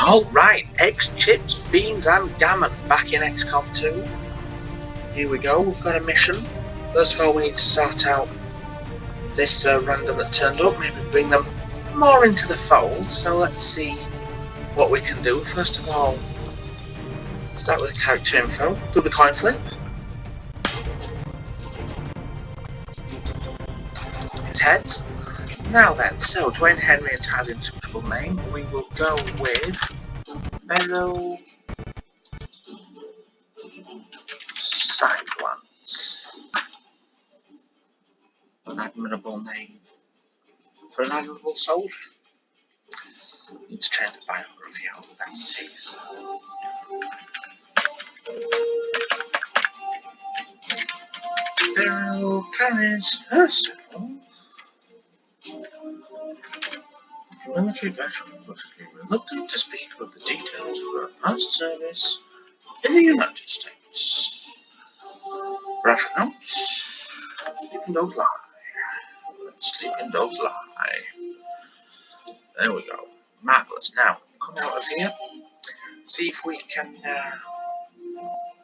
Alright, eggs, chips, beans and gammon back in XCOM 2. Here we go, we've got a mission. First of all we need to sort out this random that turned up, maybe bring them more into the fold. So let's see what we can do. First of all, start with the character info, do the coin flip. It's heads. Now then, so Dwayne Henry, entirely unsuitable name. We will go with Beryl Sideglance. An admirable name for an admirable soldier. Need to change the biography over, let's see. Beryl carries herself. Military veteran must be reluctant to speak of the details of her past service in the United States. Graphic notes. Sleeping dogs lie. Sleeping dogs lie. There we go. Marvellous. Now, come out of here. See if we can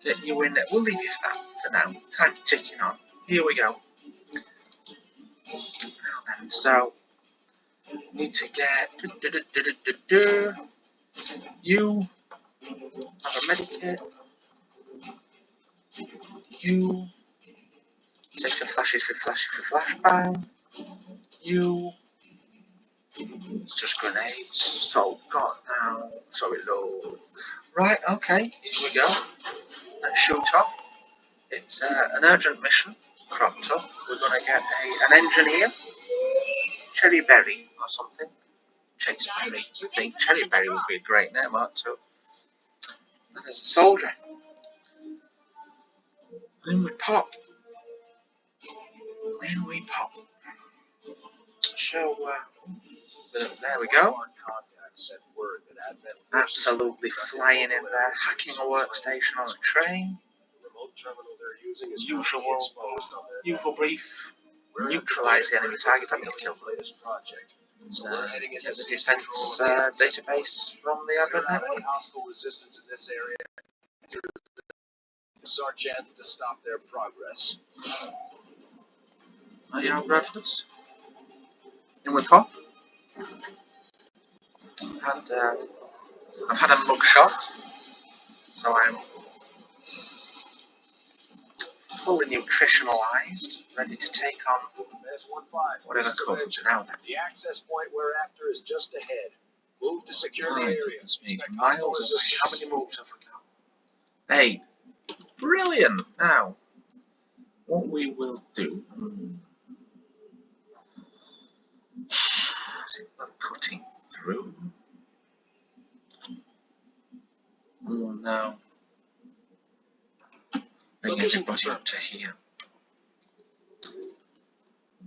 get you in there. We'll leave you for that for now. Time's ticking on. Here we go. Now then, so need to get you have a medikit. You take a flashy flashbang. You it's just grenades. So we've got now. So it loads. Right. Okay. Here we go. Let's shoot off. It's an urgent mission cropped up. We're going to get an engineer, Cherry Berry or something. Chase Berry. I think Cherry Berry would be a great name, aren't it? And as a soldier. In we pop. In we pop. So, there we go. Absolutely flying in there, hacking a workstation on a train. Usual brief. Neutralize the enemy targets. That means kill them. Get the defense database from the advent network. Sergeant to stop their progress. Are you Bradfords? In with pop. I've had a mug shot, so I'm fully nutritionalized, ready to take on whatever comes. Now then. The access point we're after is just ahead. Move to secure the area. It's me miles away. How many moves have we got? 8. Brilliant! Now, what we will do... Is it worth cutting through? Oh no. Bring everybody up to here.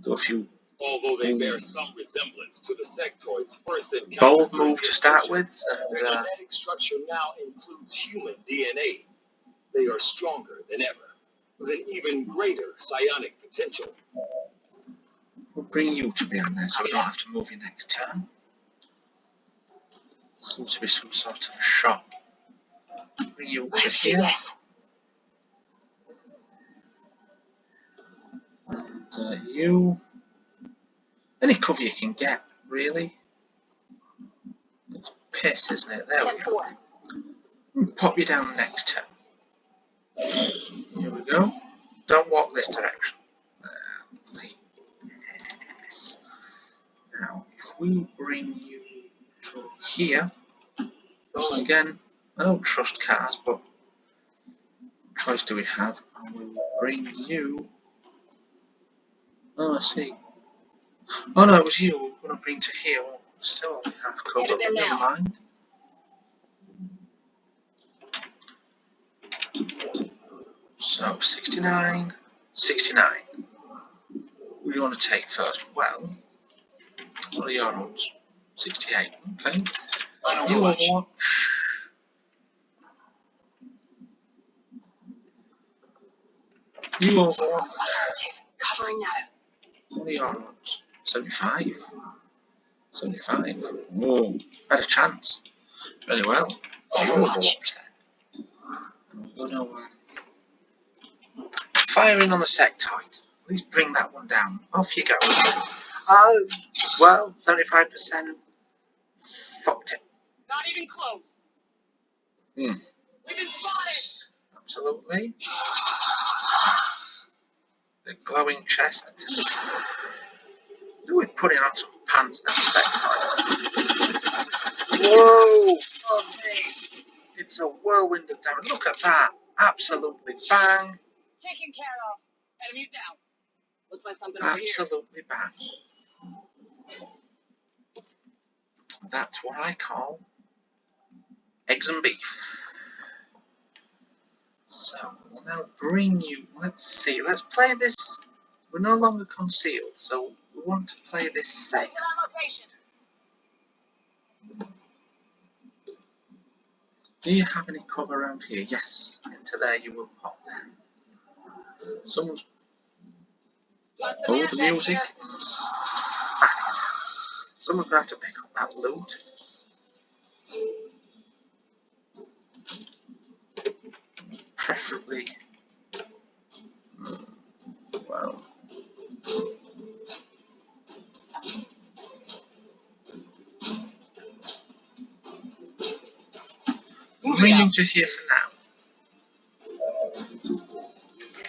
Do a few although they bear some resemblance to the sectoids first encountered. Bold move to start with. Their genetic structure now includes human DNA. They are stronger than ever, with an even greater psionic potential. We'll bring you to be on there so we don't have to move you next turn. Seems to be some sort of a shot. Bring you to here. And you... Any cover you can get, really. It's piss, isn't it? There we go. We'll pop you down next turn. Here we go. Don't walk this direction. Yes. Now, if we bring you to here, well, again, I don't trust cars, but what choice do we have? And we will bring you. Oh, I see. Oh no, it was you. We're going to bring to here. Well, still only half covered. Never mind. So 69, 69. What do you want to take first? Well, what are your odds? 68. Okay. You Overwatch. You Overwatch. Covering now. What are your odds? 75. 75. Whoa, had a chance. Very well. Few warps then. And we're going to fire in on the sectoid. At least bring that one down. Off you go. Oh, well, 75%. Fucked it. Not even close. Hmm. We've been spotted. Absolutely. The glowing chest. Do with putting on some pants then sectoids. Whoa, fuck me. It's a whirlwind of damage. Look at that. Absolutely bang. Taken care of. Enemies down. Looks like something over here. Absolutely bang. That's what I call eggs and beef. So we'll now bring you. Let's see. Let's play this. We're no longer concealed, so we want to play this safe. Still on location. Do you have any cover around here? Yes. Into there you will pop then. Someone's. Oh, the music. Someone's going to have to pick up that loot. Preferably. Well. Moving to here for now.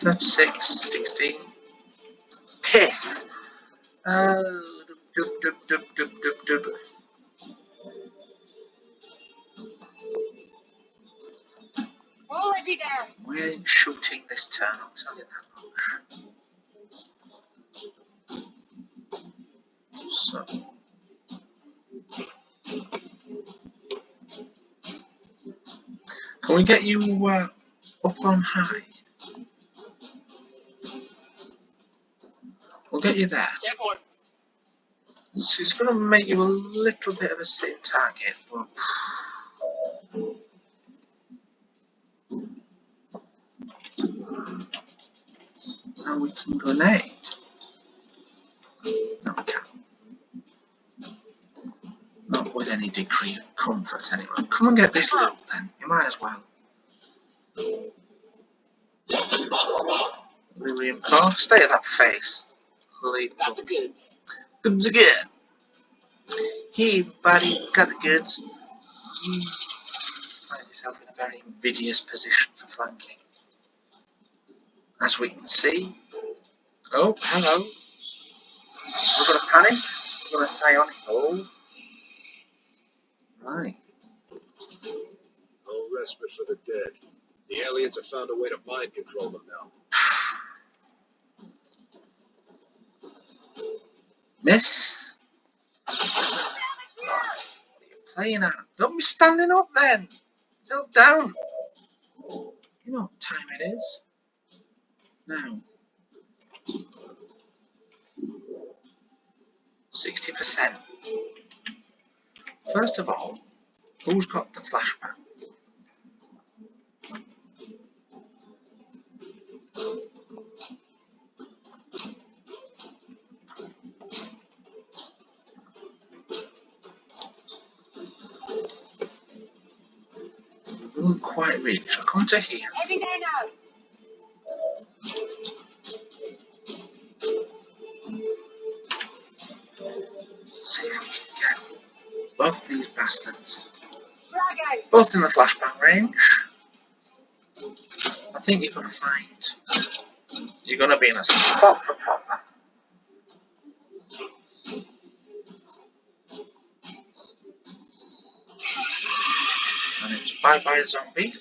That's 6, 16. Piss! Dub, dub, dub, dub, dub, dub. Already there. We ain't shooting this turn, I'll tell you that much. So. Can we get you up on high? We'll get you there. It's going to make you a little bit of a sitting target, but now we can grenade. No, we can't. Not with any degree of comfort, anyway. Come and get this loot, then. You might as well. Lyrium core. Stay at that face. Unbelievable. Got the goods. Goods again. Hey, buddy, got the goods. You find yourself in a very invidious position for flanking. As we can see. Oh, hello. We're going to panic. We're going to say on. Oh. Right. No respite for the dead. The aliens have found a way to mind control them now. Miss. What are you playing at? Don't be standing up then. Sit down. You know what time it is. Now. 60%. First of all, who's got the flashback? Didn't quite reach. I'll come to here. Heading there now. See if we can get both these bastards. Frag out. Both in the flashbang range. I think you're going to find you're going to be in a spot for proper. And it's bye-bye zombie.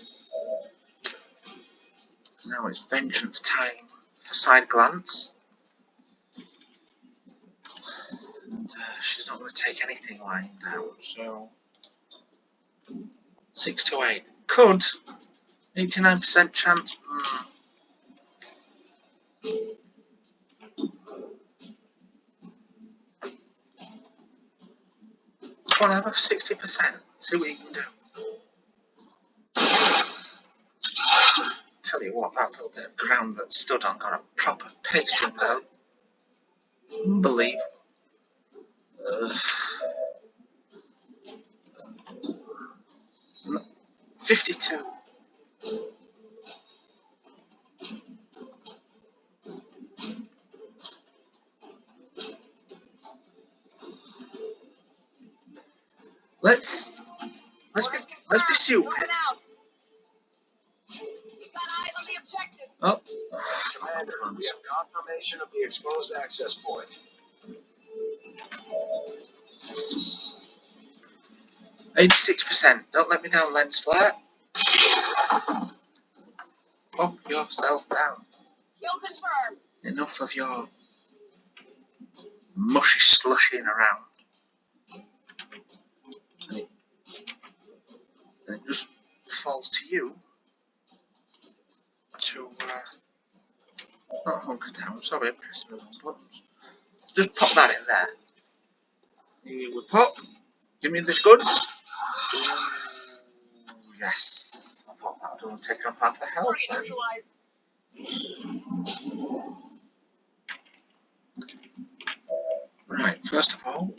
Now it's vengeance time for side glance. And she's not going to take anything lying down, so 6 to 8. Could 89% chance. Come on, have 60%. See what you can do. Tell you what, that little bit of ground that stood on got a proper pasting though. Unbelievable. 52. Let's be stupid. Oh. Commander, we have confirmation of the exposed access point. %. Don't let me down, lens flare. Pop yourself down. Enough of your mushy slushing around. And it just falls to you to not hunker down. Sorry, I'm pressing the wrong buttons. Just pop that in there. You would pop. Give me this goods. Yes. I thought that would only take up half the health then. Right, first of all,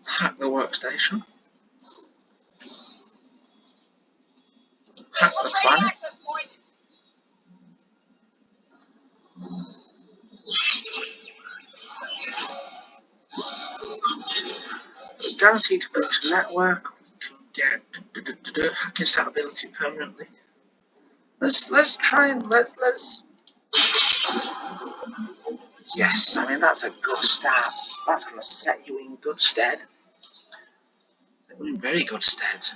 hack the workstation. Hack the planet. Guaranteed to boost the network. We can get hacking stability permanently. Let's try and let's. Yes, I mean that's a good start. That's going to set you in good stead. In very good stead.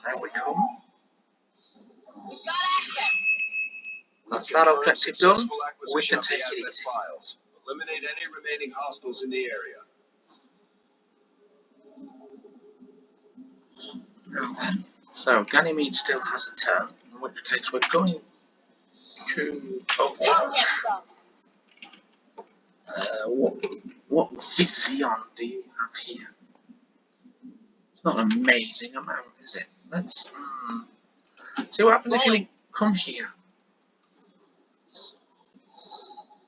There we come. That's that objective done. We can take it easy. Eliminate any remaining hostiles in the area. Now then, so Ganymede still has a turn, in which case we're going to Overwatch. What vision do you have here? It's not an amazing amount, is it? Let's see what happens if you come here.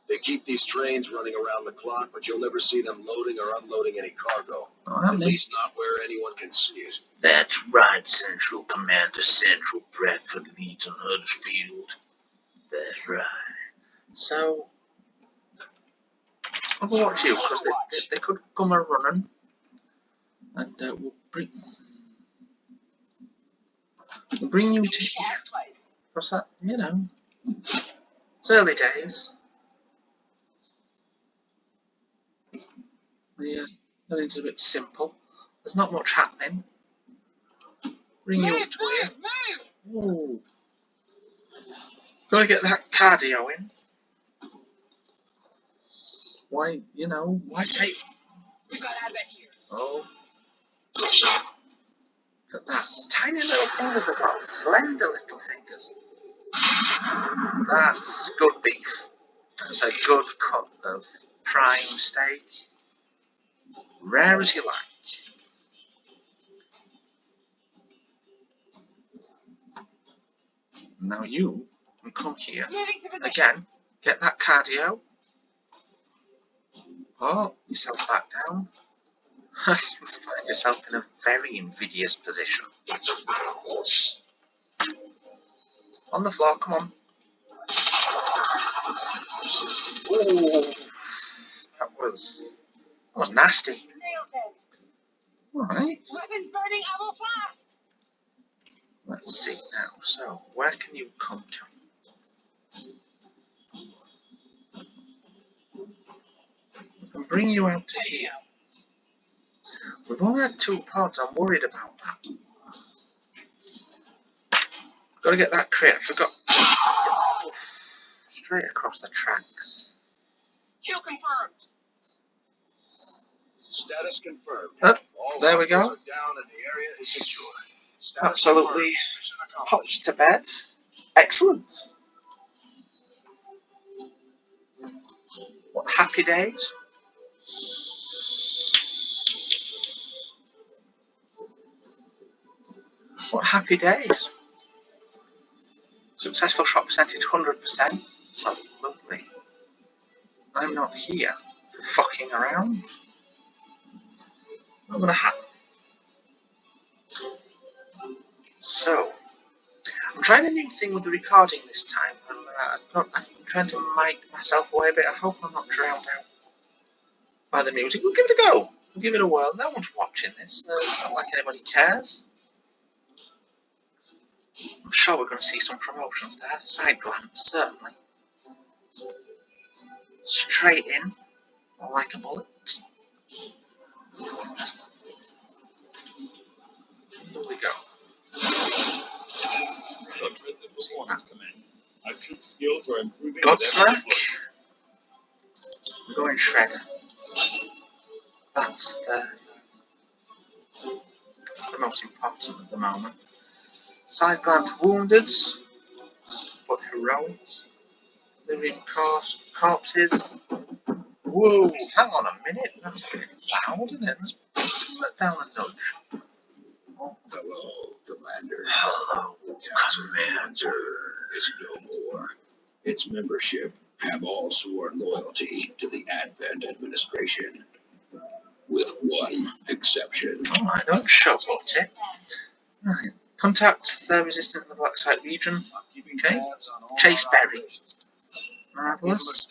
They keep these trains running around the clock, but you'll never see them loading or unloading any cargo. At least not where anyone can see it. That's right, Central Commander. Central Bradford leads on Huddersfield. That's right. So, Overwatch you, because they could come a running, and we'll bring you to here. Because that, you know, it's early days. Yeah, everything's a bit simple. There's not much happening. Bring you up to here. Ooh. Gotta get that cardio in. Why, you know, why take... Oh. Look at that. Tiny little fingers they've got. Slender little fingers. That's good beef. That's a good cut of prime steak. Rare as you like. Now you can come here. Again, get that cardio. Pop yourself back down. You find yourself in a very invidious position. On the floor, come on. Ooh, that was nasty. Alright. Let's see now. So, where can you come to? We can bring you out to here. We've only had 2 pods, I'm worried about that. Gotta get that crate, I forgot. Straight across the tracks. Kill confirmed. Status confirmed. Oh, there we go. Down and the area is secure. Absolutely pops to bed. Excellent. What happy days. What happy days. Successful shot percentage 100%. Absolutely. I'm not here fucking around. Not gonna happen. So, I'm trying a new thing with the recording this time. I'm trying to mic myself away a bit. I hope I'm not drowned out by the music. We'll give it a go. We'll give it a whirl. No one's watching this. It's not like anybody cares. I'm sure we're going to see some promotions there. Side glance, certainly. Straight in, like a bullet. Here we go. Godsmack. We're going Shredder. That's the most important at the moment. Side glance wounded, but heroic. Living corpses. Whoa, hang on a minute. That's a bit loud, isn't it? Let's let down a nudge. Oh. Hello, Commander. Hello, The Commander is no more. Its membership have all sworn loyalty to the Advent administration, with one exception. Alright, don't showboat it. Right. Contact the resistant in the Black Site region. Okay. Chase Berry. Marvellous.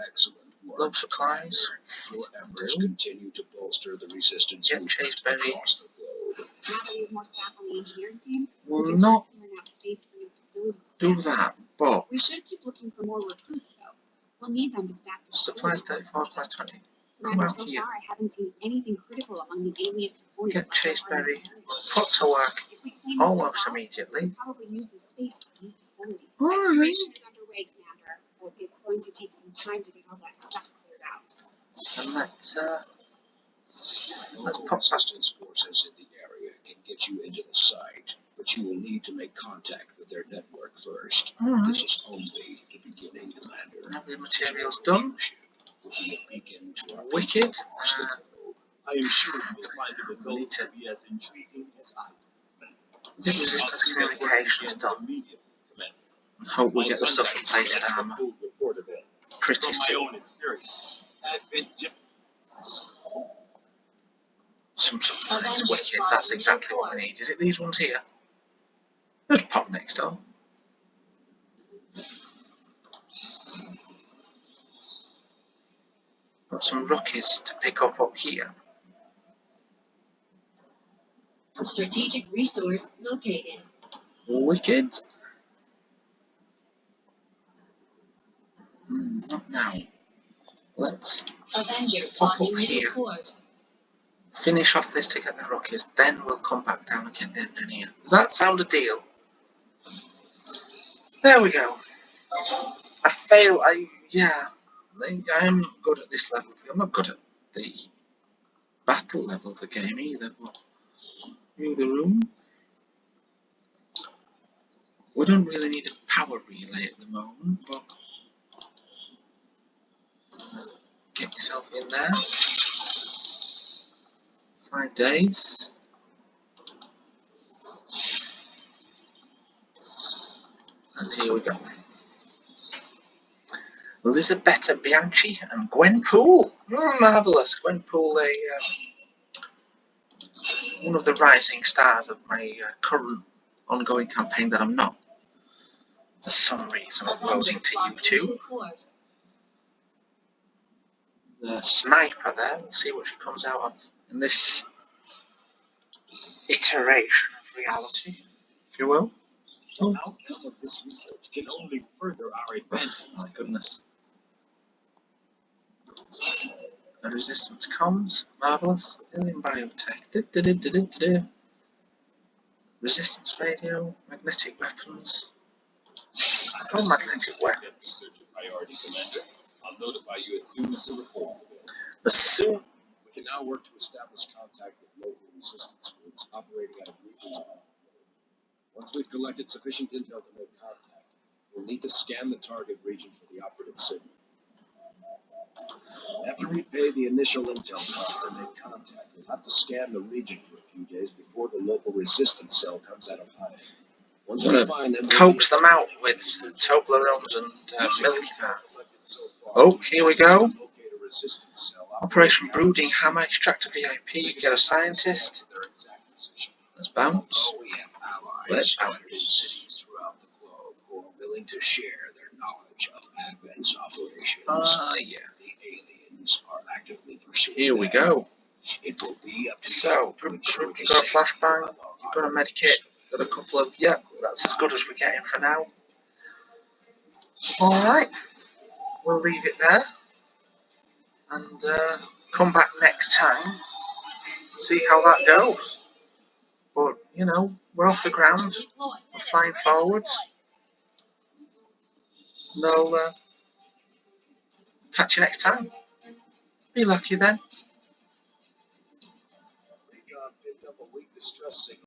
Excellent work. Low supplies. Your efforts continue to bolster the resistance Get Chase Berry. across the globe. Now that we have more staff on the engineering team, Will not clearing out space for new facilities. do that, but We should keep looking for more recruits, though. We'll need them to staff the supplies facilities. 34, supplies 20. Commander, out so here. far I haven't seen anything critical among the alien components. Get left Chase over in Berry this area. put to work If we clean this almost stuff out, immediately. we'll probably use the space for a new facility. Alright. Excavation is underway, Commander, but it's going to take some time to get all that stuff cleared out. And let's pop that. Resistance forces in the area can get you into the site, but you will need to make contact with their network first. Alright. This is only the beginning, Commander. Every material's done. Will be a beacon to our Wicked. I am sure you will find the Need results to to be as intriguing as I do. get resistance communications done. And hope we get the stuff for plated armour pretty From my soon. own experience, Advent Some supplies, wicked. That's exactly what we need. Is it these ones here? Just pop next door. Got some rookies to pick up here. Strategic resource located. Wicked. Not now. Let's Avenger pop up here. Finish off this to get the rookies, then we'll come back down and get the engineer. Does that sound a deal? There we go. I am not good at this level. I'm not good at the battle level of the game either, but view the room. We don't really need a power relay at the moment, but get yourself in there. 5 days. And here we go. Elisabetta Bianchi and Gwenpool. Marvellous. Gwenpool, one of the rising stars of my current ongoing campaign that I'm not, for some reason, uploading to YouTube. The sniper there, we'll see what she comes out of in this iteration of reality, if you will. The outcome of this research can only further our advances. My goodness. The resistance comms, marvellous. Alien biotech. Resistance radio, magnetic weapons. Oh, magnetic weapons. Research priority, Commander. I'll notify you as soon as the report is available. As soon. We can now work to establish contact with local resistance groups operating out of regions around the globe. Once we've collected sufficient intel to make contact, we'll need to scan the target region for the operative signal. After we pay the initial intel cost to make contact, we'll have to scan the region for a few days before the local resistance cell comes out of hiding. Once we find them, Coax them out with Toblerones and Milky Bars. So far, Oh, here we go. Locate a resistance cell Operation Brooding Hammer, extract a VIP, get a scientist. Let's bounce. We have allies Let's scattered in bounce. cities throughout the globe who are willing to share their knowledge of Advent's operations. Yeah. The aliens are actively pursuing Here we them. go. It will be up to So, you to ensure you the got a safety flashbang, of our you got a medikit, got a couple of, yep, that's as good as we're getting for now. Alright, we'll leave it there, and come back next time, see how that goes. But, you know, we're off the ground, we're flying forwards, and I'll catch you next time. Be lucky then. Recon picked up a weak distress signal.